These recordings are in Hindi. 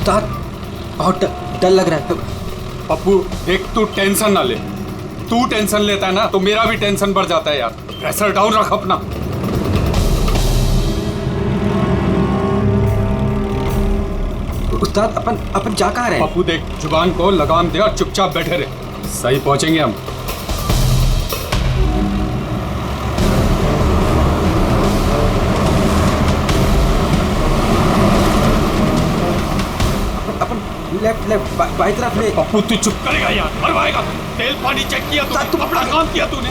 उस्ताद बहुत डर लग रहा है। पप्पू देख, तू टेंशन ना ले। तू टेंशन लेता है ना तो मेरा भी टेंशन बढ़ जाता है यार। प्रेशर डाउन रख अपना। उस्ताद अपन जा कहाँ रहे हैं? पप्पू देख, जुबान को लगाम दे और चुपचाप बैठे रहे। सही पहुंचेंगे हम। अपन लेफ्ट बाई तरफ ले। पप्पू तू चुप करेगा यार, मरवाएगा। तेल पानी चेक किया तू, अपना काम किया तूने।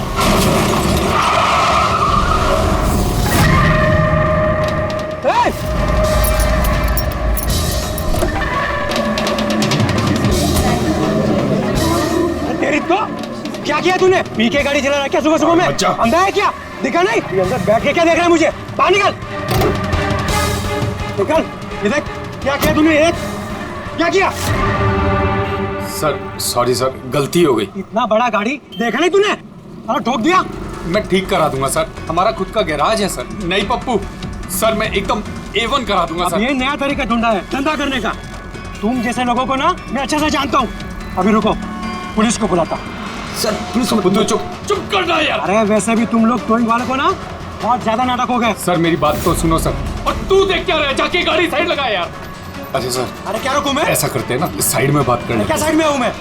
तेरी तो क्या किया तूने? पी के गाड़ी चला रहा है क्या सुबह सुबह में? अंधा है क्या? दिखा नहीं? ये अंदर बैठ के क्या देख रहा है मुझे? बाहर निकल, निकल। ये देख क्या किया तूने? क्या किया? सर सॉरी सर, गलती हो गई। इतना बड़ा गाड़ी देखा नहीं तूने? अरे ठोक दिया। मैं ठीक करा दूंगा सर, हमारा खुद का गैराज है सर। नहीं पप्पू सर, मैं एकदम A1 करा दूंगा सर। ये नया तरीका ढूंढा है धंधा करने का। तुम जैसे लोगों को ना मैं अच्छे से जानता हूँ। अभी रुको, पुलिस को बुलाता। सर पुलिस को तू चुप करना यार। अरे वैसे भी तुम लोग टोइंग वाले को ना बहुत ज्यादा नाटक हो गए। सर मेरी बात तो सुनो सर। और तू देख क्या रहा है? जाके गाड़ी साइड लगा यार। अरे सर, अरे क्या रुकूं मैं? ऐसा करते हैं ना, इस साइड में बात करने। क्या साइड में हूँ मैं?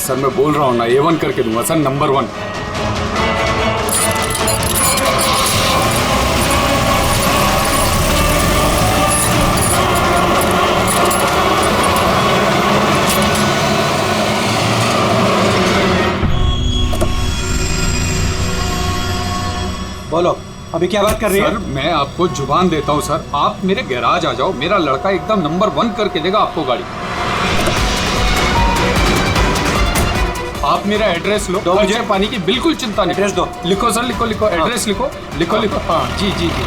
सर मैं बोल रहा हूँ ना, A1 करके दूंगा सर, नंबर 1। बोलो अभी क्या बात कर रही है? सर मैं आपको जुबान देता हूँ सर, आप मेरे गैराज आ जाओ, मेरा लड़का एकदम नंबर 1 करके देगा आपको गाड़ी। आप मेरा एड्रेस लो, मुझे पानी की बिल्कुल चिंता नहीं। एड्रेस दो। लिखो सर, लिखो एड्रेस लिखो। हाँ जी जी जी।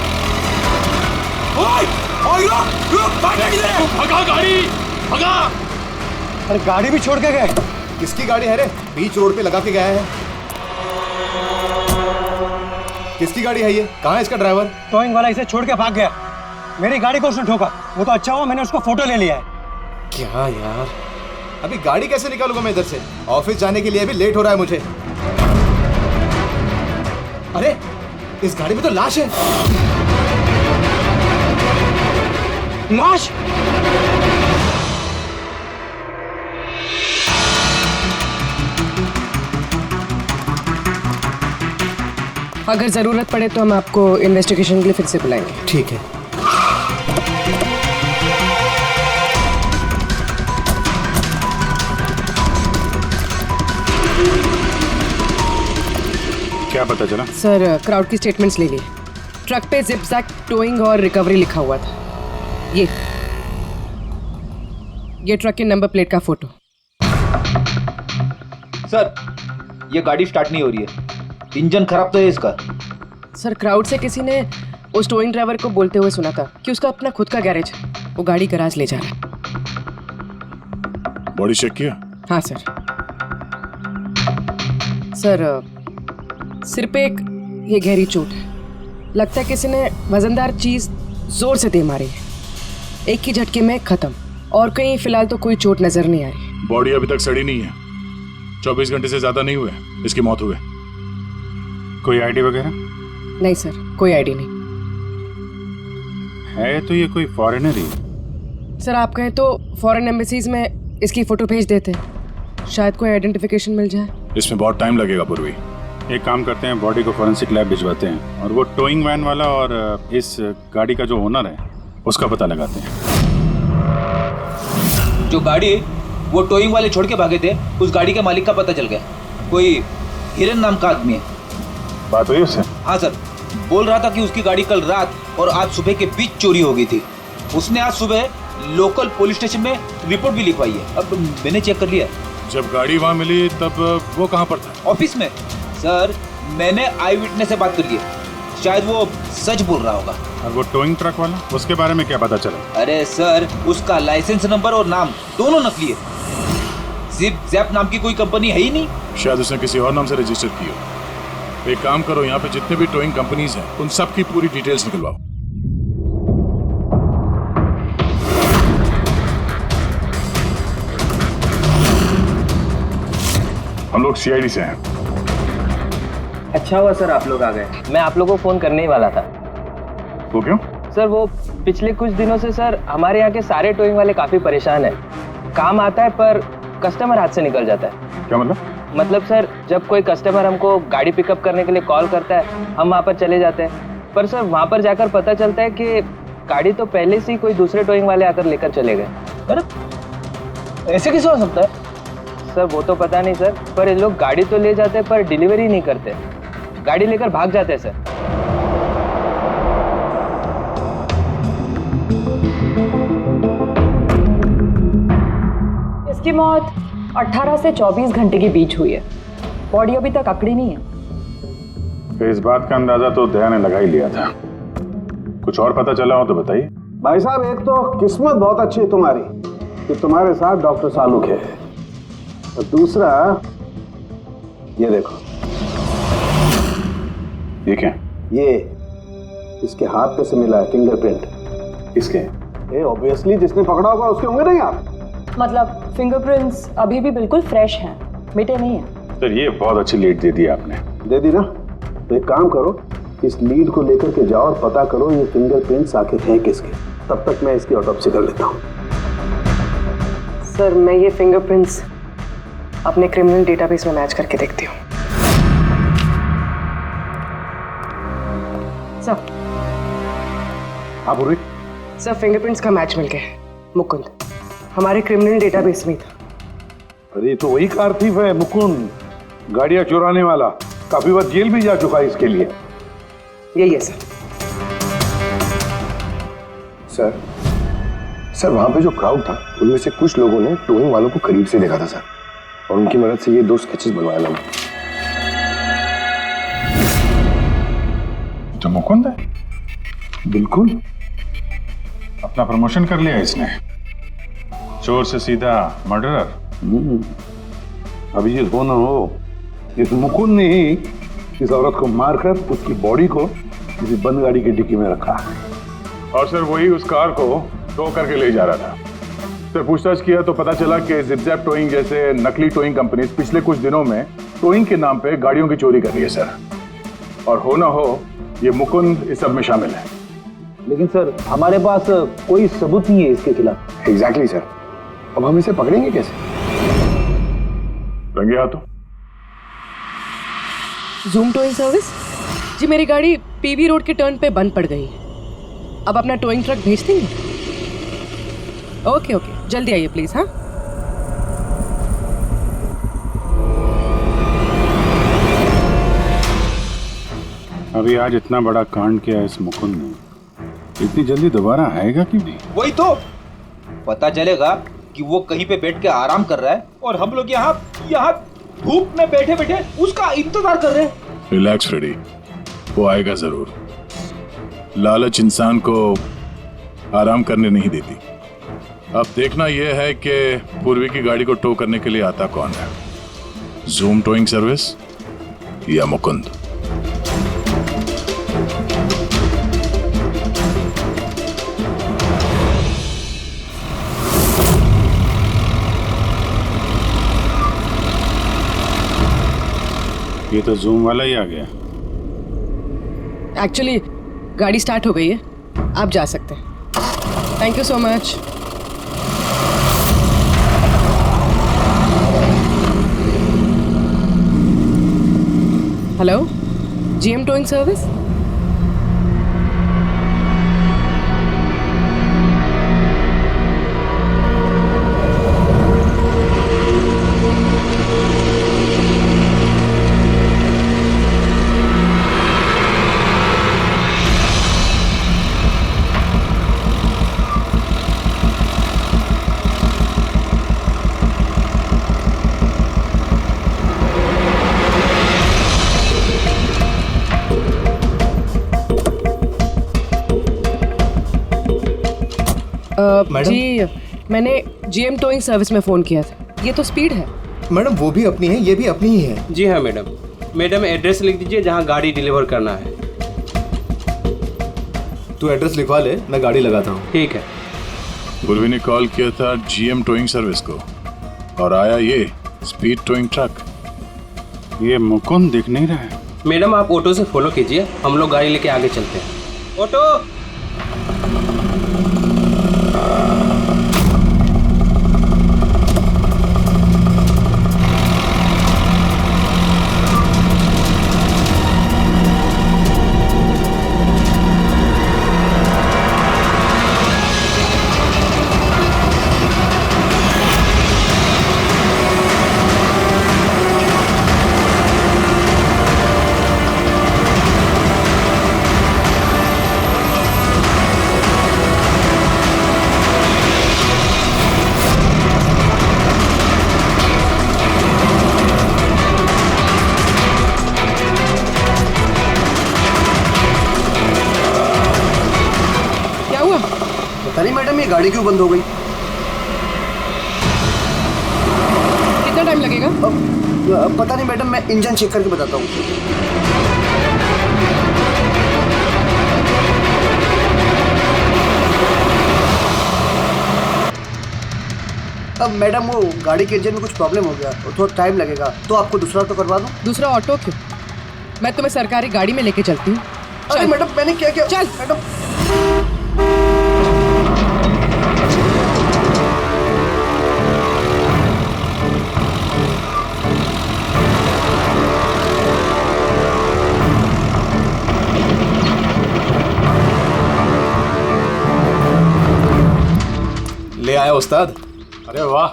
भगा गाड़ी, भगा। अरे गाड़ी भी छोड़ के गए। किसकी गाड़ी है रे? बीच रोड पे लगा के गया है। किसकी गाड़ी है ये? कहाँ है इसका ड्राइवर? टोइंग वाला इसे छोड़ के भाग गया। मेरी गाड़ी को उसने ठोका। वो तो अच्छा हुआ मैंने उसको फोटो ले लिया है। क्या यार, अभी गाड़ी कैसे निकालूंगा मैं इधर से? ऑफिस जाने के लिए भी लेट हो रहा है मुझे। अरे इस गाड़ी में तो लाश है। लाश? अगर जरूरत पड़े तो हम आपको इन्वेस्टिगेशन के लिए फिर से बुलाएंगे। ठीक है। क्या पता चला? सर क्राउड की स्टेटमेंट्स ले ली। ट्रक पे जिप-जैक टोइंग और रिकवरी लिखा हुआ था। ये ट्रक के नंबर प्लेट का फोटो। सर ये गाड़ी स्टार्ट नहीं हो रही है, इंजन खराब तो है इसका। सर क्राउड से किसी ने उस टोइंग ड्राइवर को बोलते हुए सुना था कि उसका अपना खुद का गैरेज है, वो गाड़ी गैराज ले जा रहा है। बॉडी चेक किया? हाँ सर। सर सिर पे एक ये गहरी चोट है। लगता है किसी ने वजनदार चीज जोर से दे मारी है। एक ही झटके में खत्म। और कहीं फिलहाल तो कोई चोट नजर नहीं आ रही। बॉडी अभी तक सड़ी नहीं है। 24 घंटे से ज्यादा नहीं हुए इसकी मौत हुए। कोई आईडी वगैरह? नहीं सर, कोई आईडी नहीं है। तो ये कोई फॉरेनर ही? सर आप कहें तो फॉरेन एम्बेसीज में इसकी फोटो भेज देते, शायद कोई आइडेंटिफिकेशन मिल जाए। इसमें बहुत टाइम लगेगा पूर्वी। एक काम करते हैं, बॉडी को फॉरेंसिक लैब भिजवाते हैं और वो टोइंग वैन वाला और इस गाड़ी का जो ओनर है उसका पता लगाते हैं। जो गाड़ी वो टोइंग वाले छोड़ के भागे थे, उस गाड़ी के मालिक का पता चल गया। कोई हिरन नाम का आदमी है। बात हुई उससे? हाँ सर, बोल रहा था कि उसकी गाड़ी कल रात और आज सुबह के बीच चोरी हो गई थी। उसने आज सुबह लोकल पुलिस स्टेशन में रिपोर्ट भी लिखवाई है। अब मैंने चेक कर लिया। जब गाड़ी वहाँ मिली तब वो कहाँ पर था? ऑफिस में। सर मैंने आई विटनेस से बात कर ली, शायद वो सच बोल रहा होगा। और वो टोइंग ट्रक वाला, उसके बारे में क्या पता चला? अरे सर उसका लाइसेंस नंबर और नाम दोनों नकली है। जिप जैप नाम की कोई कंपनी है ही नहीं। शायद उसने किसी और नाम से रजिस्टर की हो। एक काम करो, यहाँ पे जितने भी टोइंग कंपनीज हैं उन सब की पूरी डिटेल्स निकलवाओ। हम लोग सीआईडी से हैं। अच्छा हुआ सर आप लोग आ गए, मैं आप लोगों को फोन करने ही वाला था। वो क्यों? सर वो पिछले कुछ दिनों से सर हमारे यहाँ के सारे टोइंग वाले काफी परेशान हैं। काम आता है पर कस्टमर हाथ से निकल जाता है। क्या मतलब? मतलब सर जब कोई कस्टमर हमको गाड़ी पिकअप करने के लिए कॉल करता है हम वहाँ पर चले जाते हैं, पर सर वहाँ पर जाकर पता चलता है कि गाड़ी तो पहले से ही कोई दूसरे टोइंग वाले आकर लेकर चले गए। अरे ऐसे कैसे हो सकता है? सर वो तो पता नहीं सर, पर ये लोग गाड़ी तो ले जाते हैं पर डिलीवरी नहीं करते, गाड़ी लेकर भाग जाते हैं सर। इसकी मौत 18 से 24 घंटे के बीच हुई है, बॉडी अभी तक अकड़ी नहीं है। तो इस बात का अंदाजा तो दया ने लगा ही लिया था। कुछ और पता चला हो तो बताइए। भाई साहब एक तो किस्मत बहुत अच्छी है तुम्हारी कि तुम्हारे साथ डॉक्टर सालुक है, और दूसरा ये देखो। ये क्या? ये इसके हाथ पे से मिला है फिंगरप्रिंट। किसके? ये ऑब्वियसली जिसने पकड़ा होगा उसके होंगे नहीं आप? मतलब फिंगरप्रिंट्स अभी भी बिल्कुल फ्रेश हैं, मिटे नहीं हैं। सर ये बहुत अच्छी लीड दे दी आपने। दे दी ना? तो एक काम करो, इस लीड को लेकर के जाओ और पता करो ये फिंगरप्रिंट्स आखिर हैं किसके। तब तक मैं इसकी ऑटोप्सी कर लेता हूँ। सर मैं ये फिंगरप्रिंट्स अपने क्रिमिनल डेटाबेस में मैच करके देखती हूँ। सर हाँ पूर्वी। सर फिंगरप्रिंट्स का मैच मिल गया है। मुकुंद हमारे क्रिमिनल डेटाबेस में था। अरे तो वही कारतीफ है मुकुंद, गाड़ियां चुराने वाला। काफी बार जेल भी जा चुका है इसके लिए। यही है सर। सर वहां पे जो क्राउड था उनमें से कुछ लोगों ने टोइंग वालों को करीब से देखा था सर, और उनकी मदद से ये 2 स्केचेस बनवाया मैंने। तो मुकुंद है? बिल्कुल। अपना प्रमोशन कर लिया इसने, चोर से सीधा मर्डरर। अभी ये हो ना हो, इस मुकुंद ने ही इस औरत को मारकर उसकी बॉडी को किसी बंद गाड़ी की डिक्की में रखा। और सर वही उस कार को टो करके ले जा रहा था। सर पूछताछ किया तो पता चला कि जिप-जैप टोइंग जैसे नकली टोइंग कंपनीज पिछले कुछ दिनों में टोइंग के नाम पे गाड़ियों की चोरी कर रही है सर। और हो ना हो ये मुकुंद इस सब में शामिल है। लेकिन सर हमारे पास कोई सबूत नहीं है इसके खिलाफ। एग्जैक्टली सर, अब हम इसे पकड़ेंगे कैसे? रंगे हाथों। जूम टोइंग सर्विस जी, मेरी गाड़ी पीवी रोड के टर्न पे बंद पड़ गई। अब अपना टोइंग ट्रक भेज देंगे? ओके ओके, जल्दी आइए प्लीज। हाँ अभी आज इतना बड़ा कांड किया इस मुकुंद ने, इतनी जल्दी दोबारा आएगा कि नहीं? वही तो पता चलेगा कि वो कहीं पे बैठ के आराम कर रहा है और हम लोग यहाँ धूप में बैठे बैठे उसका इंतजार कर रहे हैं। रिलैक्स फ्रेडी, वो आएगा जरूर। लालच इंसान को आराम करने नहीं देती। अब देखना यह है कि पूर्वी की गाड़ी को टो करने के लिए आता कौन है, जूम टोइंग सर्विस या मुकुंद। ये तो जूम वाला ही आ गया। एक्चुअली गाड़ी स्टार्ट हो गई है, आप जा सकते हैं। Thank you so much. Hello, GM towing service. जी मैंने जीएम टोइंग सर्विस में फ़ोन किया था। ये तो स्पीड है। मैडम वो भी अपनी है, ये भी अपनी ही है। जी हाँ मैडम। मैडम एड्रेस लिख दीजिए जहाँ गाड़ी डिलीवर करना है। तू एड्रेस लिखवा ले, मैं गाड़ी लगाता हूँ। ठीक है। पूर्वी ने कॉल किया था जीएम टोइंग सर्विस को और आया ये स्पीड टोइंग ट्रक। ये मुकुंद दिख नहीं रहा है। मैडम आप ऑटो से फॉलो कीजिए, हम लोग गाड़ी लेके आगे चलते हैं। ऑटो। पता नहीं मैडम ये गाड़ी क्यों बंद हो गई। कितना टाइम लगेगा? पता नहीं मैडम, मैं इंजन चेक करके बताता हूँ। अब मैडम वो गाड़ी के इंजन में कुछ प्रॉब्लम हो गया, तो थोड़ा टाइम लगेगा, तो आपको दूसरा ऑटो करवा दूँ? दूसरा ऑटो क्यों? मैं तुम्हें सरकारी गाड़ी में लेके चलती हूँ। अरे मैडम मैंने क्या किया? चल मैडम। ले आया उस्ताद। अरे वाह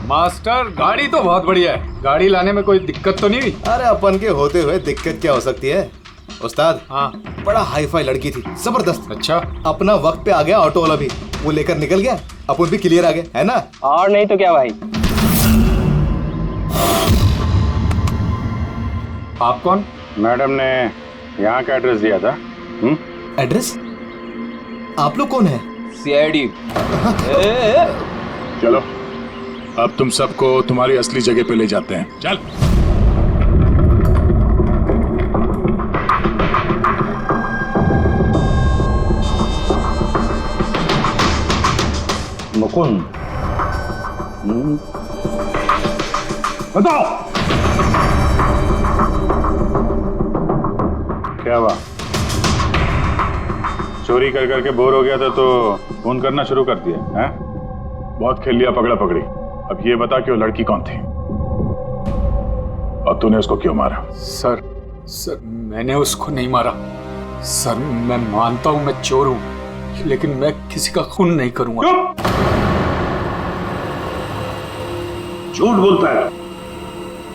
मास्टर, गाड़ी तो बहुत बढ़िया है। गाड़ी लाने में कोई दिक्कत तो नहीं हुई? अरे अपन के होते हुए दिक्कत क्या हो सकती है उस्ताद। हाँ, बड़ा हाई फाई लड़की थी, जबरदस्त। अच्छा, अपना वक्त पे आ गया ऑटो वाला भी, वो लेकर निकल गया, अपन भी क्लियर आ गए, है ना? और नहीं तो क्या भाई। आप कौन? मैडम ने यहाँ का एड्रेस दिया था। एड्रेस? आप लोग कौन है? सीआईडी। चलो अब तुम सबको तुम्हारी असली जगह पे ले जाते हैं। चल। मुकुंद, बताओ क्या हुआ? चोरी कर करके बोर हो गया था तो फोन करना शुरू कर दिया है? बहुत खेल लिया पकड़ा पकड़ी। अब ये बता कि वो लड़की कौन थी और तूने उसको क्यों मारा? सर मैंने उसको नहीं मारा। सर मैं मानता हूं मैं चोर हूं, लेकिन मैं किसी का खून नहीं करूंगा। झूठ बोलता है।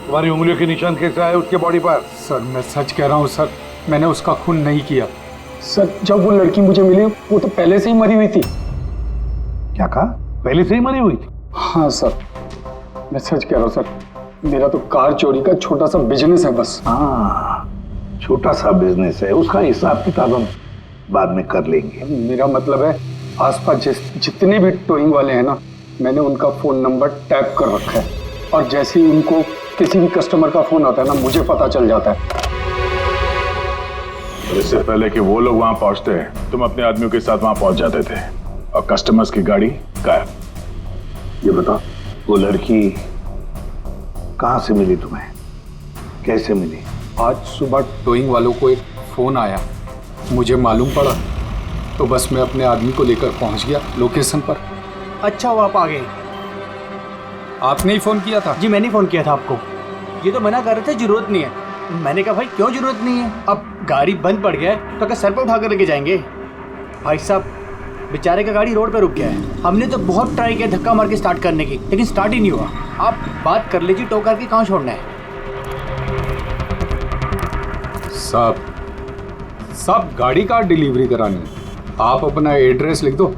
तुम्हारी उंगलियों के निशान कैसे आए उसके बॉडी पर? सर मैं सच कह रहा हूं सर, मैंने उसका खून नहीं किया। सर जब वो लड़की मुझे मिली वो तो पहले से ही मरी हुई थी। क्या कहा? पहले से ही मरी हुई थी? हाँ सर, मैं सच कह रहा हूँ सर, मेरा तो कार चोरी का छोटा सा बिजनेस है बस। हाँ, छोटा सा बिजनेस है, उसका हिसाब किताब हम बाद में कर लेंगे। मेरा मतलब है आसपास जितने भी टोइंग वाले हैं ना, मैंने उनका फोन नंबर टैप कर रखा है, और जैसे ही उनको किसी भी कस्टमर का फोन आता है ना, मुझे पता चल जाता है। इससे पहले कि वो लोग वहां पहुंचते तुम अपने आदमियों के साथ वहां पहुंच जाते थे और कस्टमर्स की गाड़ी गायब। ये बता, वो लड़की कहाँ से मिली तुम्हें? कैसे मिली? आज सुबह टोइंग वालों को एक फोन आया, मुझे मालूम पड़ा, तो बस मैं अपने आदमी को लेकर पहुंच गया लोकेशन पर। अच्छा वो आप आ गए? आपने ही फोन किया था? जी मैंने फोन किया था आपको। ये तो मना कर रहे थे जरूरत नहीं है। मैंने कहा भाई क्यों जरूरत नहीं है, अब गाड़ी बंद पड़ गया है तो क्या सर पे उठा कर लेके जाएंगे? भाई साहब बेचारे का गाड़ी रोड पे रुक गया है, हमने तो बहुत ट्राई किया धक्का मार के स्टार्ट करने की, लेकिन स्टार्ट ही नहीं हुआ। आप बात कर लीजिए, टो करके कहाँ छोड़ना है? साहब गाड़ी का डिलीवरी करानी है, आप अपना एड्रेस लिख दो,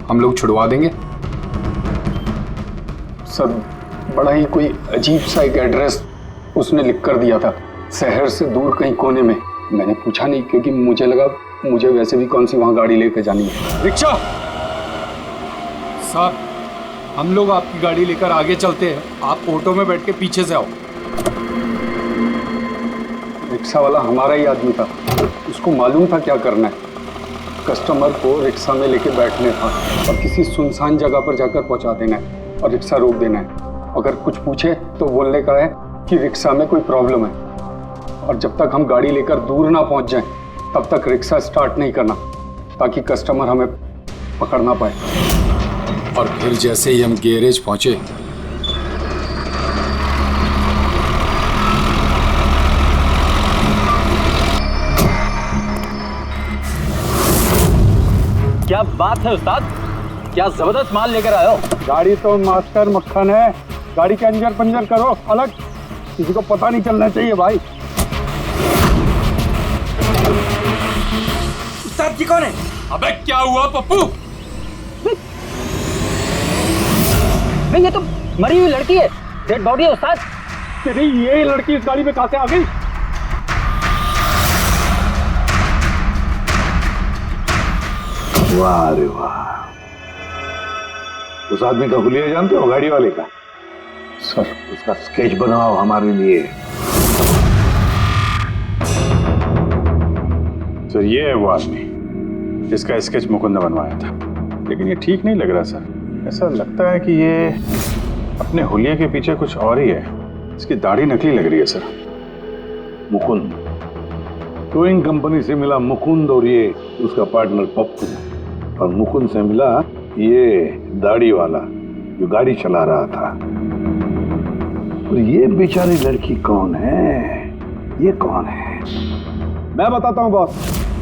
हम लोग छुड़वा देंगे। सर बड़ा ही कोई अजीब सा एक एड्रेस उसने लिख कर दिया था, शहर से दूर कहीं कोने में। मैंने पूछा नहीं क्योंकि मुझे लगा मुझे वैसे भी कौन सी वहां गाड़ी लेकर जानी है। रिक्शा साहब, हम लोग आपकी गाड़ी लेकर आगे चलते हैं, आप ऑटो में बैठ के पीछे से आओ। रिक्शा वाला हमारा ही आदमी था, उसको मालूम था क्या करना है। कस्टमर को रिक्शा में लेके बैठने था और किसी सुनसान जगह पर जाकर पहुंचा देना है और रिक्शा रोक देना है। अगर कुछ पूछे तो बोलने का है कि रिक्शा में कोई प्रॉब्लम है, और जब तक हम गाड़ी लेकर दूर ना पहुंच जाएं, तब तक रिक्शा स्टार्ट नहीं करना, ताकि कस्टमर हमें पकड़ ना पाए। और फिर जैसे ही हम गैरेज पहुंचे, क्या बात है उस्ताद, क्या जबरदस्त माल लेकर आए हो। गाड़ी तो मास्टर मक्खन है, गाड़ी के अंजर पंजर करो अलग, किसी को पता नहीं चलना चाहिए भाई। उस्ताद जी कौन है? अबे क्या हुआ पप्पू? भाई ये तो मरी हुई लड़की है, डेड बॉडी है उस्ताद। तेरी ये लड़की इस गाड़ी में कहां से आ गई? वाह रे वाह, उस आदमी का हुलिया जानते हो, गाड़ी वाले का? सर उसका स्केच बनाओ हमारे लिए। सर ये है वो आदमी जिसका स्केच मुकुंद ने बनवाया था, लेकिन ये ठीक नहीं लग रहा सर। ऐसा लगता है कि ये अपने हुलिया के पीछे कुछ और ही है। इसकी दाढ़ी नकली लग रही है सर। मुकुंद, टोइंग कंपनी से मिला मुकुंद और ये उसका पार्टनर पप्पू, और मुकुंद से मिला ये दाढ़ी वाला जो गाड़ी चला रहा था। और ये बेचारी लड़की कौन है? ये कौन है? मैं बताता हूं बॉस,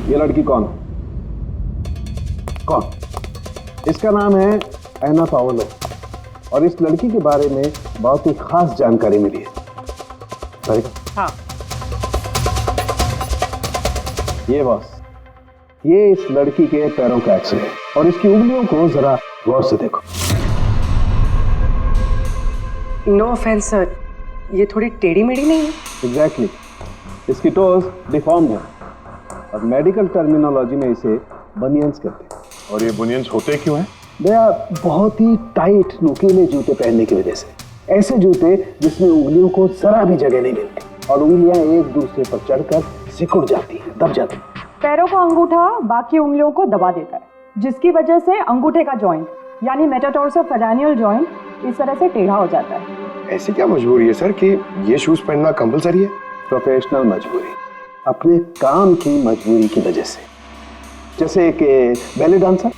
ये लड़की कौन है। कौन? इसका नाम है एना पाओलो, और इस लड़की के बारे में बहुत ही खास जानकारी मिली है। हाँ। ये बॉस, ये इस लड़की के पैरों का एक्सरे है, और इसकी उंगलियों को जरा गौर से देखो। नो ऑफेंस सर, ये थोड़ी टेढ़ी मेढ़ी नहीं है? एग्जैक्टली, इसकी टोज डिफॉर्म्ड है, और मेडिकल टर्मिनोलॉजी में इसे बनियंस कहते हैं। और ये बुनियंस होते क्यों हैं? भैया बहुत ही टाइट नुकीले जूते पहनने की वजह से। ऐसे जूते जिसमें उंगलियों को जरा भी जगह नहीं मिलती, और उंगलियां एक दूसरे पर चढ़कर सिकुड़ जाती हैं, दब जाती हैं। पैरों का अंगूठा बाकी उंगलियों को दबा देता है, जिसकी वजह से अंगूठे का जॉइंट यानी मेटाटार्सोफेरेनियल जॉइंट इस तरह से टेढ़ा हो जाता है। ऐसी क्या मजबूरी है सर कि ये शूज पहनना कंपलसरी है? प्रोफेशनल मजबूरी, अपने काम की मजबूरी की वजह से। जैसे एक बैले डांसर,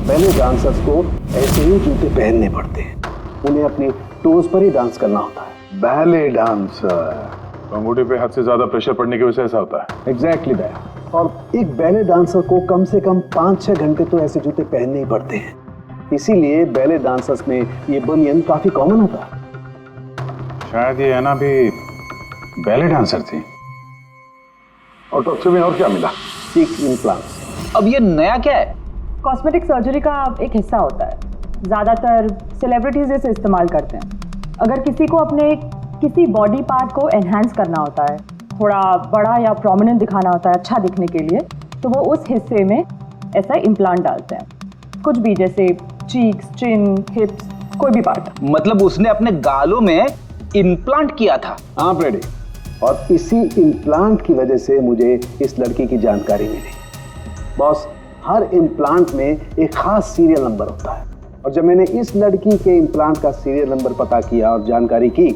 बैले डांसर्स को ऐसे ही जूते पहनने पड़ते हैं, उन्हें अपनी टोज पर ही डांस करना होता है। बैले डांसर, अंगूठे पे हद से ज्यादा प्रेशर पड़ने की वजह से ऐसा होता है। एग्जैक्टली भैया, और एक बैले डांसर को कम से कम 5-6 घंटे तो ऐसे जूते पहनने ही पड़ते हैं। इसीलिए बैले डांसर्स में ये बनियन काफी कॉमन होता है। शायद ये एना भी बैले डांसर थी। और टॉक्सी में और क्या मिला? चीक इम्प्लांट्स। अब ये नया क्या है? कॉस्मेटिक सर्जरी का एक हिस्सा होता है, ज़्यादातर सेलिब्रिटीज इसे इस्तेमाल करते हैं। अगर किसी को अपने किसी बॉडी पार्ट को एनहांस करना होता है, थोड़ा बड़ा या प्रोमिनेंट दिखाना होता है अच्छा दिखने के लिए, तो वो उस हिस्से में ऐसा इम्प्लांट डालते हैं। कुछ भी, जैसे चीक्स, चिन, हिप्स, कोई भी पार्ट। मतलब उसने अपने गालों में इम्प्लांट किया था? हाँ फ्रेडी, और इसी इम्प्लांट की वजह से मुझे इस लड़की की जानकारी मिली। बॉस, हर इम्प्लांट में एक खास सीरियल नंबर होता है, और जब मैंने इस लड़की के इम्प्लांट का सीरियल नंबर पता किया और जानकारी की,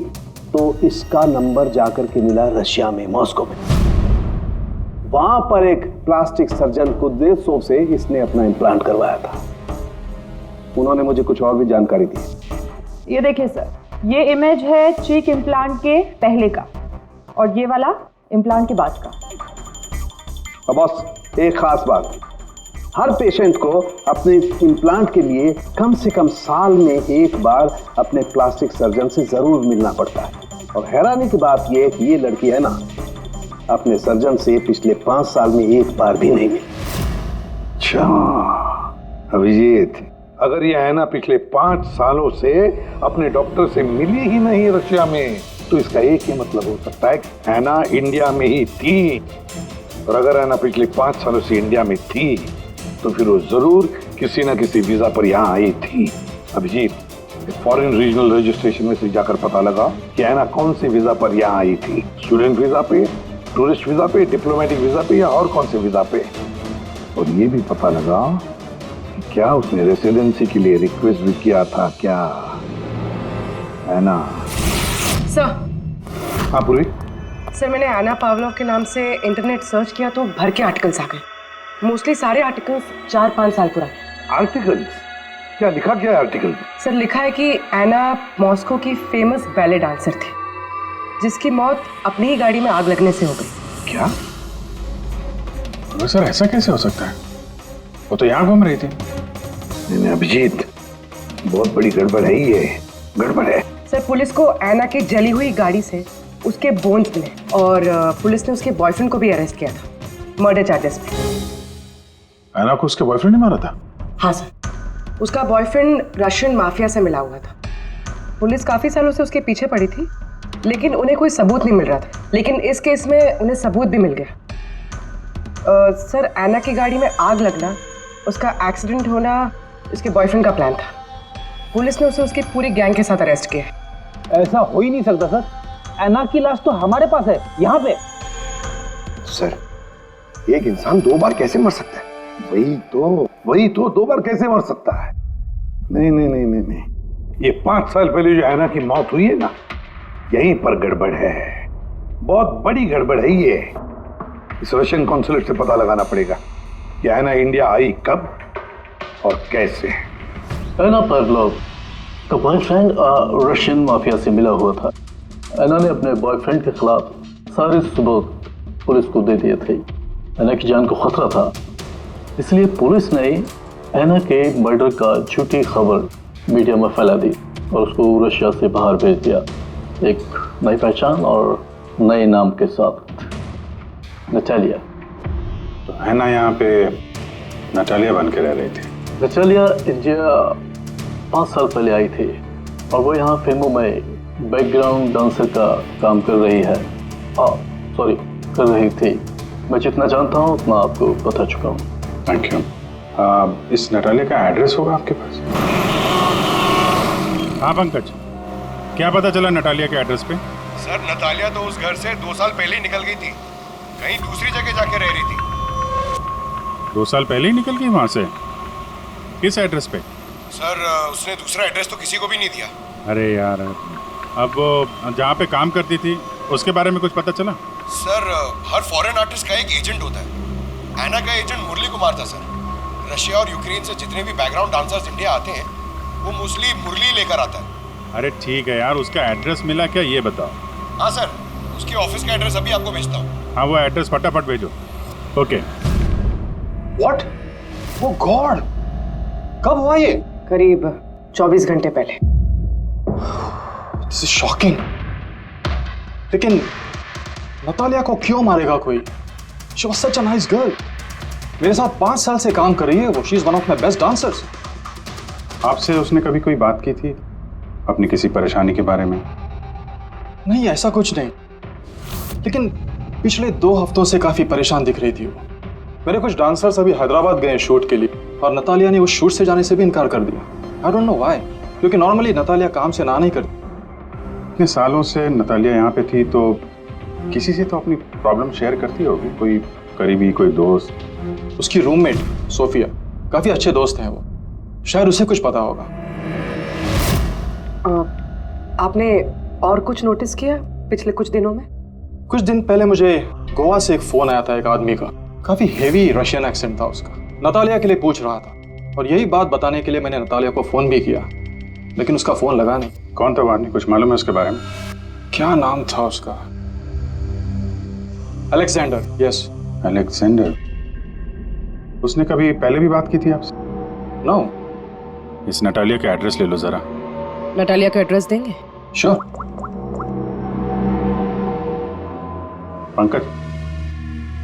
तो इसका नंबर जाकर के मिला रशिया में, मॉस्को में। वहां पर एक प्लास्टिक सर्जन कुद्रेसोव से इसने अपना इम्प्लांट करवाया था। उन्होंने मुझे कुछ और भी जानकारी दी। ये देखिए सर, ये इमेज है चीक इम्प्लांट के पहले का, और ये वाला इम्प्लांट के बाद का। अब बॉस, एक खास बात, हर पेशेंट को अपने इम्प्लांट के लिए कम से कम साल में एक बार अपने प्लास्टिक सर्जन से जरूर मिलना पड़ता है। और हैरानी की बात यह है कि ये लड़की है ना, अपने सर्जन से पिछले 5 साल में एक बार भी नहीं मिली। अच्छा अभिजीत, अगर ये है ना पिछले 5 सालों से अपने डॉक्टर से मिली ही नहीं रशिया में, तो इसका एक ही मतलब हो सकता है कि हैना इंडिया में ही थी। और अगर हैना पिछले 5 सालों से इंडिया में थी, तो फिर वो जरूर किसी ना किसी वीजा पर यहाँ आई थी। अभिजीत, फॉरेन रीजनल रजिस्ट्रेशन में से जाकर पता लगा कि हैना कौन से वीजा पर यहाँ आई थी। स्टूडेंट वीजा पे, टूरिस्ट वीजा पे, डिप्लोमेटिक वीजा पे, या और कौन से वीजा पे। और ये भी पता लगा कि क्या उसने रेसिडेंसी के लिए रिक्वेस्ट भी किया था क्या, है ना? सर, हाँ पूर्वी। सर मैंने एना पावलोव के नाम से इंटरनेट सर्च किया तो भर के आर्टिकल्स आ गए। मोस्टली सारे आर्टिकल्स 4-5 साल पुराने। आर्टिकल्स? क्या लिखा क्या है आर्टिकल? सर लिखा है कि एना मॉस्को की फेमस बैले डांसर थी जिसकी मौत अपनी ही गाड़ी में आग लगने से हो गई। क्या? सर ऐसा कैसे हो सकता है? वो तो यहाँ घूम रही थी। नहीं अभिजीत, बहुत बड़ी गड़बड़ है ये, गड़बड़ है। सर पुलिस को एना की जली हुई गाड़ी से उसके बोन्स मिले और पुलिस ने उसके बॉयफ्रेंड को भी अरेस्ट किया था मर्डर चार्जेस पे। एना को उसके बॉयफ्रेंड ने मारा था? हाँ सर, उसका बॉयफ्रेंड रशियन माफिया से मिला हुआ था। पुलिस काफी सालों से उसके पीछे पड़ी थी लेकिन उन्हें कोई सबूत नहीं मिल रहा था, लेकिन इस केस में उन्हें सबूत भी मिल गया। सर एना की गाड़ी में आग लगना, उसका एक्सीडेंट होना उसके बॉयफ्रेंड का प्लान था। पुलिस ने उसे उसकी पूरी गैंग के साथ अरेस्ट किया। ऐसा हो ही नहीं सकता सर, एना की लाश तो हमारे पास है यहाँ पे। सर एक इंसान 2 बार कैसे मर सकता है? वही तो 2 बार कैसे मर सकता है? नहीं, ये 5 साल पहले जो एना की मौत हुई है ना, यहीं पर गड़बड़ है, बहुत बड़ी गड़बड़ है ये। इस रशियन कॉन्सुलेट से पता लगाना पड़ेगा कि एना इंडिया आई कब और कैसे। एना पावलोव का बॉयफ्रेंड रशियन माफिया से मिला हुआ था। एना ने अपने बॉयफ्रेंड के खिलाफ सारे सबूत पुलिस को दे दिए थे। एना की जान को खतरा था, इसलिए पुलिस ने एना के मर्डर का झूठी खबर मीडिया में फैला दी और उसको रशिया से बाहर भेज दिया, एक नई पहचान और नए नाम के साथ, नटालिया। तो एना यहाँ पे नटालिया बन के रह रही थी। नटालिया इंडिया 5 साल पहले आई थी और वो यहाँ फिल्मों में बैकग्राउंड डांसर का काम कर रही है। कर रही थी। मैं जितना जानता हूँ उतना आपको बता चुका हूँ। Thank you. इस नटालिया का एड्रेस होगा आपके पास? हाँ पंकज, क्या पता चला नटालिया के एड्रेस पे? सर नतालिया तो उस घर से 2 साल पहले ही निकल गई थी, कहीं दूसरी जगह जाके रह रही थी। 2 साल पहले ही निकल गई वहां से? किस एड्रेस पे? सर उसने दूसरा एड्रेस तो किसी को भी नहीं दिया। अरे यार, अब वो जहाँ पे काम करती थी उसके बारे में कुछ पता चला? सर हर फॉरेन आर्टिस्ट का एक एजेंट होता है। एना का एजेंट मुरली कुमार था सर। रशिया और यूक्रेन से जितने भी बैकग्राउंड डांसर्स इंडिया आते हैं वो मोस्टली मुरली लेकर आता है। अरे ठीक है यार, उसका एड्रेस मिला क्या ये बताओ। हाँ सर, उसकी ऑफिस का एड्रेस अभी आपको भेजता हूँ। हाँ वो एड्रेस फटाफट भेजो। ओके। व्हाट? ओह गॉड, कब हुआ ये? करीब 24 घंटे पहले। This is shocking. लेकिन नतालिया को क्यों मारेगा कोई? She was such a nice girl. मेरे साथ 5 साल से काम कर रही है वो। She is one of my best dancers. आपसे उसने कभी कोई बात की थी अपनी किसी परेशानी के बारे में? नहीं, ऐसा कुछ नहीं, लेकिन पिछले 2 हफ्तों से काफी परेशान दिख रही थी वो। मेरे कुछ डांसर्स अभी हैदराबाद गए शूट के लिए और नतालिया ने उस शूट से जाने से भी इनकार कर दिया। आई डोंट नो व्हाई, क्योंकि नॉर्मली नतालिया काम से ना नहीं करती। इतने सालों से नतालिया यहाँ पे थी तो किसी से तो अपनी प्रॉब्लम शेयर करती होगी, कोई करीबी, कोई दोस्त। उसकी रूममेट सोफिया, काफी अच्छे दोस्त हैं वो, शायद उसे कुछ पता होगा। आपने और कुछ नोटिस किया पिछले कुछ दिनों में? कुछ दिन पहले मुझे गोवा से एक फोन आया था एक आदमी का, काफी हेवी रशियन एक्सेंट था उसका। नतालिया के लिए पूछ रहा था और यही बात बताने के लिए मैंने नतालिया को फोन भी किया, लेकिन उसका फोन लगा नहीं। कौन था वो आदमी, कुछ मालूम है उसके बारे में? क्या नाम था उसका? अलेक्जेंडर। Yes, Alexander. उसने कभी पहले भी बात की थी आपसे? नो। इस नटालिया का एड्रेस ले लो जरा। नटालिया का एड्रेस देंगे? श्योर। पंकज,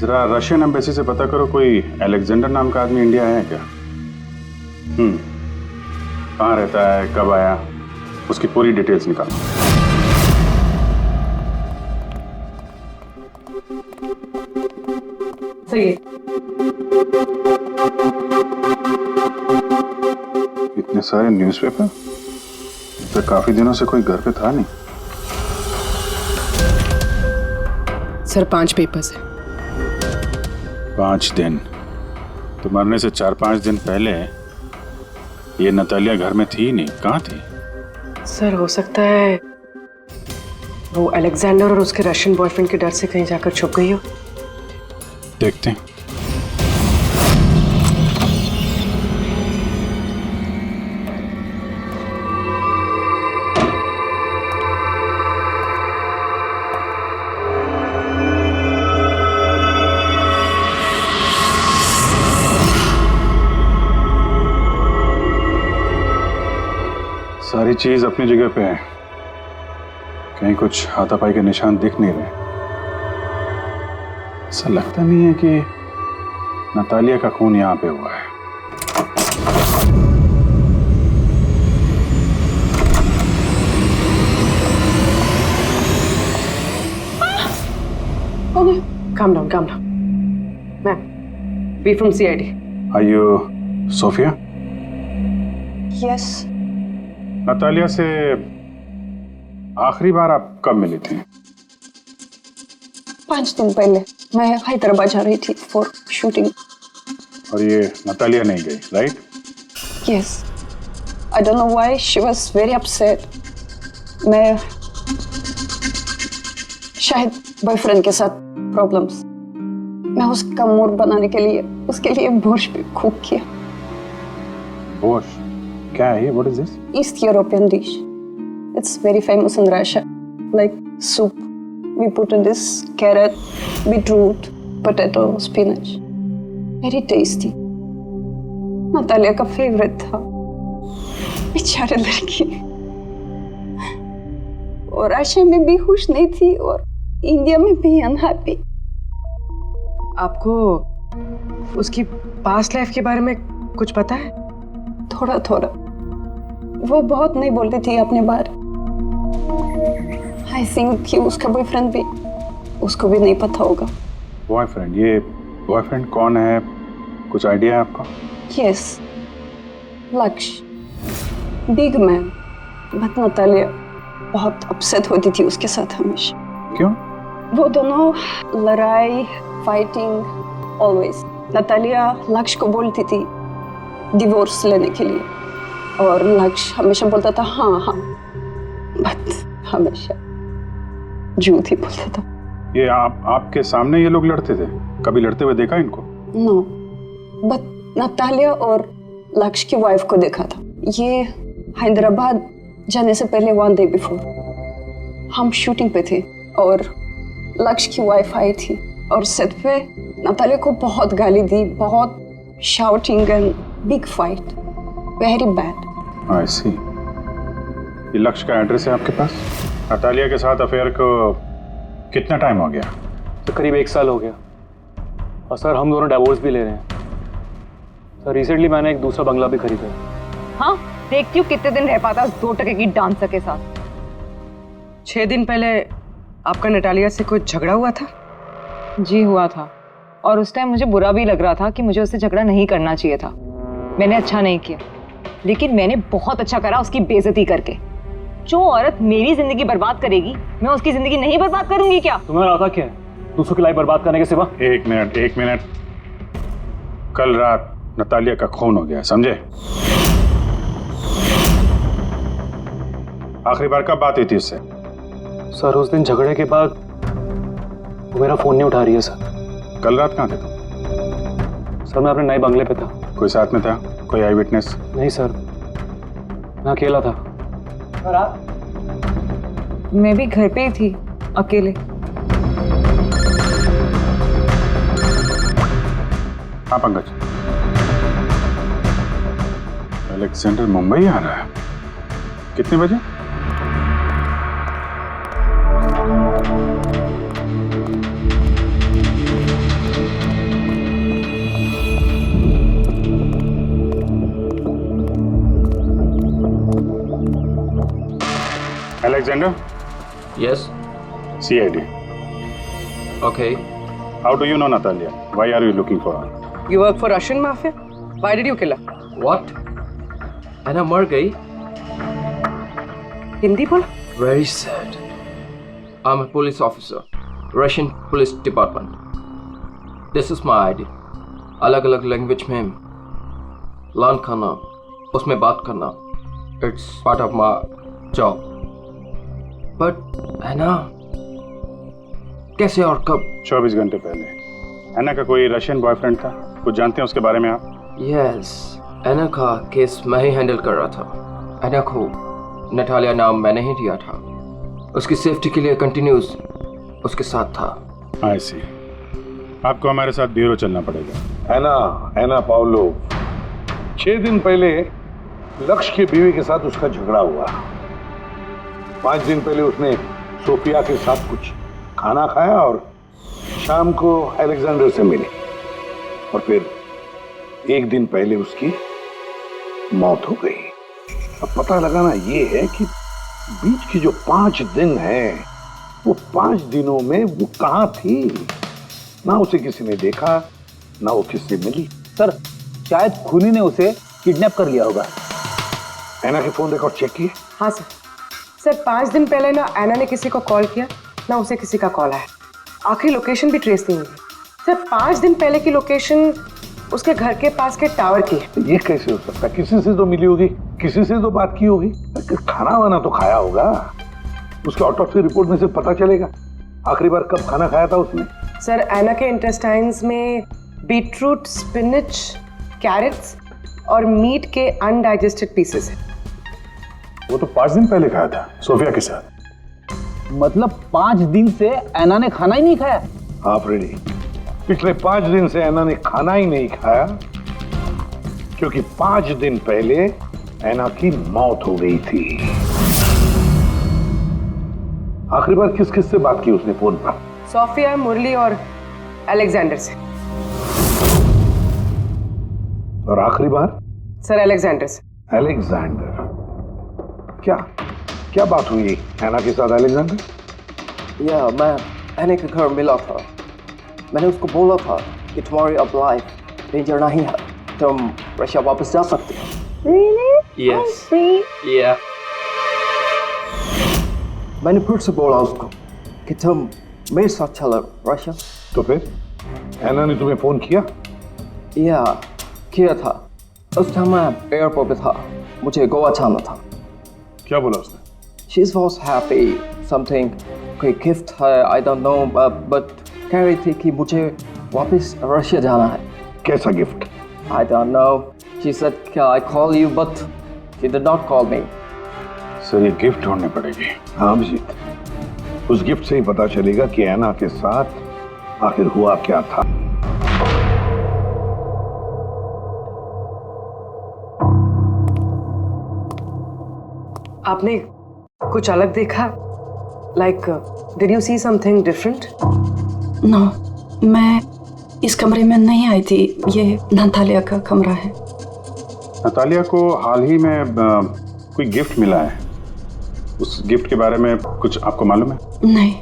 जरा रशियन एम्बेसी से पता करो कोई अलेक्जेंडर नाम का आदमी इंडिया है क्या? कहाँ रहता है, कब आया, उसकी पूरी डिटेल्स निकालो। सही है। इतने सारे न्यूज़पेपर, तो काफी दिनों से कोई घर पे था नहीं। सर 5 पेपर्स हैं। 5 दिन? तो मरने से 4-5 दिन पहले ये नतालिया घर में थी नहीं, कहाँ थी? सर हो सकता है वो अलेक्जेंडर और उसके रशियन बॉयफ्रेंड के डर से कहीं जाकर छुप गई हो। देखते हैं। सारी चीज अपनी जगह पे है, कहीं कुछ हाथापाई के निशान दिख नहीं रहे। ऐसा लगता नहीं है कि नतालिया का खून यहाँ पे हुआ है। Calm down, calm down. Ma'am, we from CID. Are you Sophia? Yes. Natalia से आखिरी बार आप कब मिली थी? 5 दिन पहले मैं हैदराबाद जा रही थी फॉर शूटिंग। और ये नतालिया नहीं गई, right? Yes. I don't know why she was very upset. मैं शायद बॉयफ्रेंड के साथ प्रॉब्लम्स। मैं उसका मूड बनाने के लिए उसके लिए बोर्श भी कुक किया। बोर्श? क्या है ये? What is this? East European dish. It's very famous in Russia. Like soup. We put in this carrot, beetroot, potato, spinach. Very tasty. Natalia का फेवरेट था। बेचारे लड़की। और रशिया में भी खुश नहीं थी और इंडिया में भी अनहैप्पी। आपको उसकी पास्ट लाइफ के बारे में कुछ पता है? थोड़ा थोड़ा। वो बहुत नहीं बोलती थी अपने बारे। आई थिंक कि उसका बॉयफ्रेंड भी उसको भी नहीं पता होगा। बॉयफ्रेंड? ये बॉयफ्रेंड कौन है? कुछ आइडिया है आपका? यस, लक्ष्य, बिग मैन। बट नतालिया बहुत अपसेट होती थी उसके साथ हमेशा। क्यों? वो दोनों लड़ाई, फाइटिंग, ऑलवेज। नतालिया लक्ष्य को बोलती थी डिवोर्स लेने के लिए और लक्ष्य हमेशा बोलता था हाँ हाँ, बट हमेशा झूठ ही बोलता था। ये आपके सामने ये लोग लड़ते थे? कभी लड़ते हुए देखा इनको? नो, बट नतालिया और लक्ष्य की वाइफ को देखा था। ये हैदराबाद जाने से पहले 1 डे बिफोर हम शूटिंग पे थे और लक्ष्य की वाइफ आई थी और सेट पे नतालिया को बहुत गाली दी, बहुत shouting and big fight, very bad. I see. ये लक्ष्य का एड्रेस है आपके पास? नतालिया के साथ अफेयर को कितना टाइम हो गया? तो करीब 1 साल हो गया और सर हम दोनों डिवोर्स भी ले रहे हैं। सर रिसेंटली मैंने एक दूसरा बंगला भी खरीदा है। हाँ, देखती हूँ कितने दिन रह पाता उस 2 टके की डांसर के साथ। 6 दिन पहले आपका नतालिया से कुछ झगड़ा हुआ था? जी हुआ था और उस टाइम मुझे बुरा भी लग रहा था कि मुझे उससे झगड़ा नहीं करना चाहिए था। मैंने अच्छा नहीं किया, लेकिन मैंने बहुत अच्छा करा उसकी बेइज्जती करके। जो औरत मेरी जिंदगी बर्बाद करेगी, मैं उसकी जिंदगी नहीं बर्बाद करूंगी क्या? तुम्हारा आता क्या है दूसरों की लाइफ बर्बाद करने के सिवा? एक मिनट। कल रात नतालिया का खून हो गया, समझे? आखिरी बार कब बात हुई थी उससे? सर उस दिन झगड़े के बाद वो मेरा फोन नहीं उठा रही है सर। कल रात कहाँ थे तुम? सर मैं अपने नए बंगले पे था। कोई साथ में था? कोई आई विटनेस? नहीं सर, मैं अकेला था। और आप? मैं भी घर पे ही थी, अकेले। हाँ पंकज, अलेक्जेंडर मुंबई आ रहा है। कितने बजे? Alexander? Yes. CID. Okay. How do you know Natalia? Why are you looking for her? You work for Russian mafia? Why did you kill her? What? Anna मर गई? हिंदी बोल? Very sad. I'm a police officer, Russian Police Department. This is my ID. अलग-अलग लैंग्वेज में लर्न करना, उसमें बात करना, it's part of my job. But ऐना कैसे और कब? 24 घंटे पहले। ऐना का कोई रशियन बॉयफ्रेंड था, कुछ जानते हैं उसके बारे में आप? यस, ऐना का केस मैं ही हैंडल कर रहा था। ऐना को नटालिया नाम मैंने ही दिया था। उसकी सेफ्टी के लिए कंटिन्यूस उसके साथ था। आई सी। आपको हमारे साथ ब्यूरो चलना पड़ेगा। ऐना पाउलो, 6 दिन पहले लक्ष्य की बीवी के साथ उसका झगड़ा हुआ। 5 दिन पहले उसने सोफिया के साथ कुछ खाना खाया और शाम को अलेक्जेंडर से मिली, और फिर 1 दिन पहले उसकी मौत हो गई। अब पता लगाना ये है कि बीच की जो 5 दिन है, वो 5 दिनों में वो कहाँ थी। ना उसे किसी ने देखा, ना वो किससे मिली। सर, शायद खूनी ने उसे किडनैप कर लिया होगा। ऐना के फोन रिकॉर्ड चेक किए? हाँ सर। सर 5 दिन पहले ना ऐना ने किसी को कॉल किया, ना उसे किसी का कॉल आया। आखिरी लोकेशन भी ट्रेस नहीं हुई। सर 5 दिन पहले की लोकेशन उसके घर के पास के टावर की है। ये कैसे हो सकता है? किसी से तो मिली होगी, किसी से तो बात की होगी, खाना वाना तो खाया होगा। उसके ऑटोप्सी रिपोर्ट में से पता चलेगा आखिरी बार कब खाना खाया था उसने। सर ऐना के इंटेस्टाइन्स में बीटरूट, स्पिनच, कैरेट्स और मीट के अनडाइजेस्टेड पीसेस हैं। वो तो 5 दिन पहले खाया था सोफिया के साथ। मतलब 5 दिन से ऐना ने खाना ही नहीं खाया? हाँ फ्रेडी, पिछले 5 दिन से ऐना ने खाना ही नहीं खाया, क्योंकि 5 दिन पहले ऐना की मौत हो गई थी। आखिरी बार किस किस से बात की उसने फोन पर? सोफिया, मुरली और अलेक्जेंडर से। और आखिरी बार? सर अलेक्जेंडर से। अलेक्जेंडर? क्या क्या बात हुई ऐना के साथ अलेक्जेंडर? या मैं ऐना के घर मिला था। मैंने उसको बोला था कि तुम्हारी अब लाइफ डेंजर नहीं है, तुम रशिया वापस जा सकते हो। Really? Yes. I'm free. Yeah. मैंने फिर से बोला उसको कि तुम मेरे साथ चलो रशिया। तो फिर ऐना ने तुम्हें फोन किया? या किया था। उस टाइम मैं एयरपोर्ट पे था, मुझे गोवा जाना था। क्या बोला उसने? She was happy, something कोई गिफ्ट है, I don't know, but कह रही थी कि मुझे वापस रशिया जाना है। कैसा gift? I don't know. She said, "Can I call you?" But she did not call me. Sir ये गिफ्ट ढूंढनी पड़ेगी। हाँ अभिजीत, उस गिफ्ट से ही पता चलेगा कि ऐना के साथ आखिर हुआ क्या था। आपने कुछ अलग देखा? Like, did you see something different? No, मैं इस कमरे में नहीं आई थी। ये नतालिया का कमरा है। नतालिया को हाल ही में कोई गिफ्ट मिला है। उस गिफ्ट के बारे में कुछ आपको मालूम है? नहीं।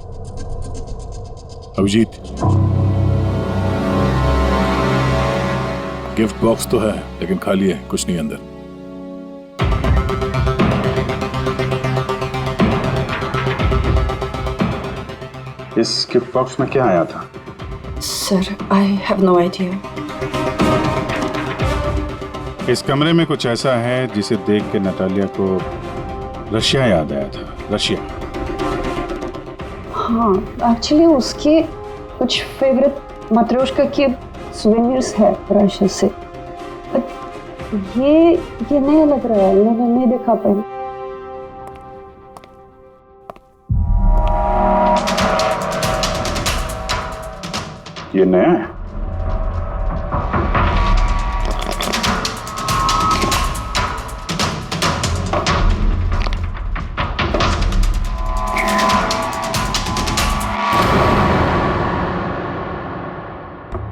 अभिजीत, गिफ्ट बॉक्स तो है लेकिन खाली है, कुछ नहीं अंदर। इस गिफ्ट बॉक्स में क्या आया था? Sir, I have no idea. इस कमरे में कुछ ऐसा है जिसे देख के नतालिया को रशिया याद आया था। रशिया? हाँ, एक्चुअली उसके कुछ फेवरेट मात्रोश्का के सुवेनिर्स है रशिया से। ये नया लग रहा है, मैंने नहीं देखा पहले। ये नया है?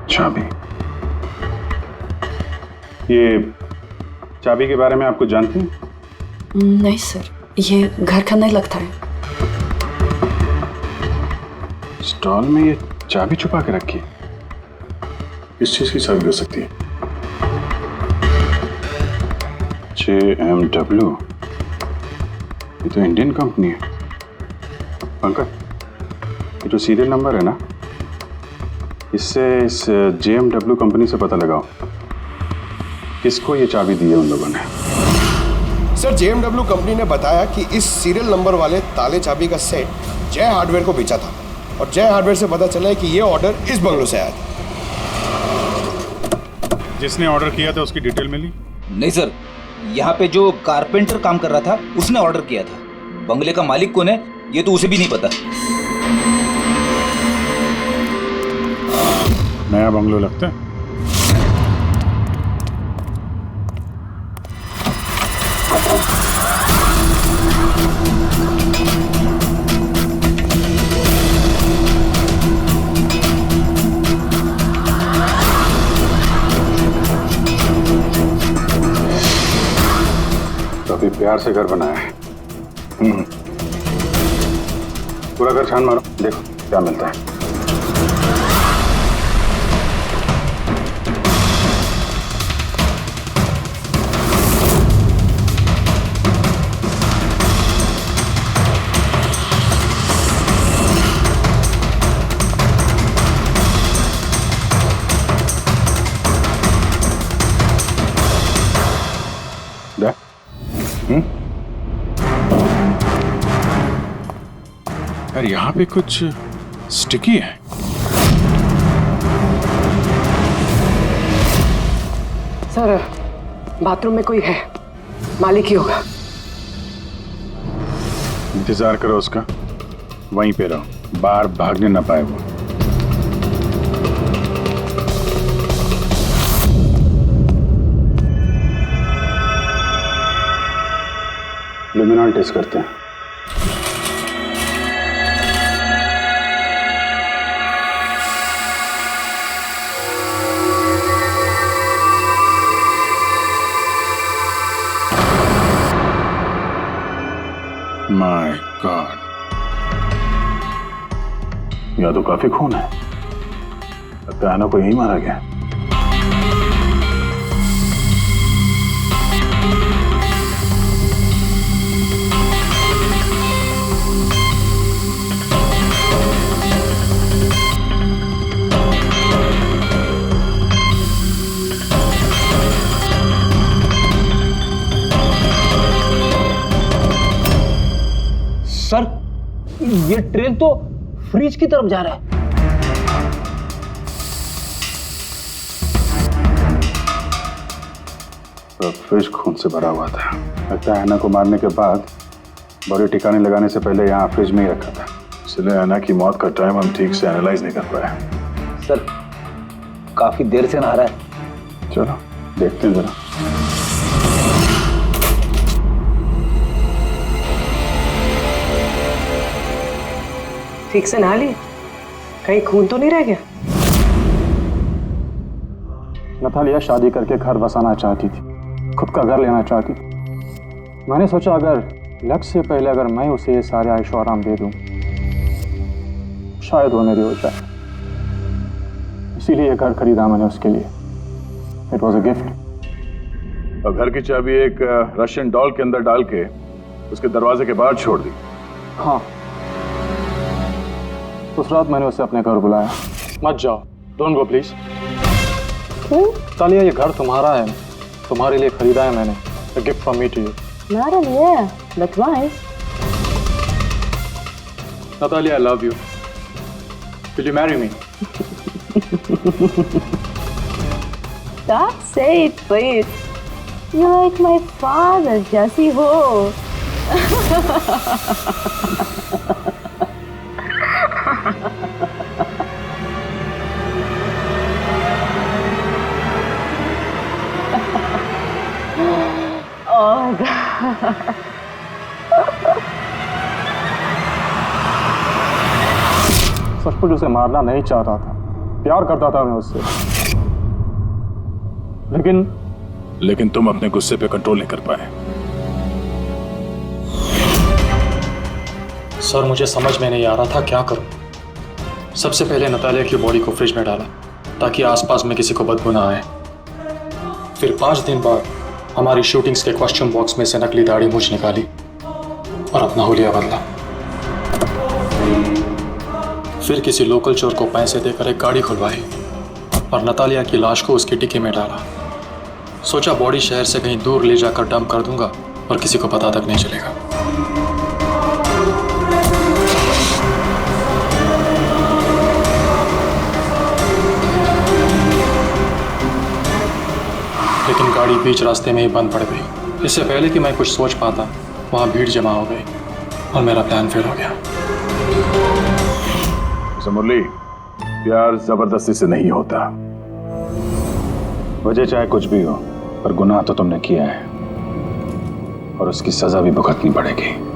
चाबी। ये चाबी के बारे में आपको जानते हैं? नहीं सर, ये घर का नहीं लगता है। स्टॉल में ये चाबी छुपा के रखी है। किस चीज की चाबी हो सकती है? JMW, ये तो इंडियन कंपनी है। पंकज, ये जो सीरियल नंबर है ना, इससे इस JMW कंपनी से पता लगाओ किसको ये चाबी दी है उन लोगों ने। सर JMW कंपनी ने बताया कि इस सीरियल नंबर वाले ताले चाबी का सेट जय हार्डवेयर को बेचा था और जय हार्डवेयर से पता चला है कि ये ऑर्डर इस बंगलों से आया था। जिसने ऑर्डर किया था उसकी डिटेल मिली? नहीं सर, यहाँ पे जो कारपेंटर काम कर रहा था उसने ऑर्डर किया था। बंगले का मालिक कौन है ये तो उसे भी नहीं पता। नया बंगलो लगता है। काफी प्यार से घर बनाया है। पूरा घर छान मारो, देखो क्या मिलता है। यार यहाँ पे कुछ स्टिकी है। सर बाथरूम में कोई है, मालिक ही होगा। इंतजार करो उसका, वहीं पे रहो, बाहर भागने ना पाए वो। लुमिनॉल टेस्ट करते हैं। माय गॉड, यह तो काफी खून है। लगता है आना को यही मारा गया। सर ये ट्रेन तो फ्रिज की तरफ जा रहा है। तो फ्रिज खून से भरा हुआ था। लगता है ऐना को मारने के बाद बॉडी ठिकाने लगाने से पहले यहाँ फ्रिज में ही रखा था, इसलिए ऐना की मौत का टाइम हम ठीक से एनालाइज नहीं कर पाए। सर काफी देर से नहा रहा है। चलो देखते हैं जरा। ठीक से नहा ली, कहीं खून तो नहीं रह गया? नतालिया शादी करके घर बसाना चाहती थी, खुद का घर लेना चाहती थी। मैंने सोचा अगर लक्ष्य से पहले अगर मैं उसे ये सारे आयशो आराम दे दूं, शायद वो मेरी हो जाए। इसीलिए ये घर खरीदा मैंने उसके लिए। It was a gift. और घर की चाबी एक रशियन डॉल के अंदर डाल के उसके दरवाजे के बाहर छोड़ दी। हाँ, उस रात मैंने उसे अपने घर बुलाया। मत जाओ, डोंट गो प्लीज। तालिया, ये घर तुम्हारा है, तुम्हारे लिए खरीदा है मैंने। A gift from me to you. Not yeah, but why? Natalia, I love you. Will you marry me? Stop, say it, please. You're like my father, Jesse ho. Oh God. सचमुच उसे मारना नहीं चाहता था, प्यार करता था मैं उससे, लेकिन तुम अपने गुस्से पे कंट्रोल नहीं कर पाए। सर मुझे समझ में नहीं आ रहा था क्या करूं। सबसे पहले नतालिया की बॉडी को फ्रिज में डाला ताकि आसपास में किसी को बदबू ना आए। फिर 5 दिन बाद हमारी शूटिंग्स के कॉस्ट्यूम बॉक्स में से नकली दाढ़ी मूंछ निकाली और अपना हुलिया बदला। फिर किसी लोकल चोर को पैसे देकर एक गाड़ी खुलवाई और नतालिया की लाश को उसकी डिक्की में डाला। सोचा बॉडी शहर से कहीं दूर ले जाकर डंप कर दूंगा और किसी को पता तक नहीं चलेगा। लेकिन गाड़ी बीच रास्ते में ही बंद पड़ गई। इससे पहले कि मैं कुछ सोच पाता, वहां भीड़ जमा हो गई और मेरा प्लान फेल हो गया। मुरली, प्यार जबरदस्ती से नहीं होता। वजह चाहे कुछ भी हो, पर गुनाह तो तुमने किया है और उसकी सजा भी भुगतनी पड़ेगी।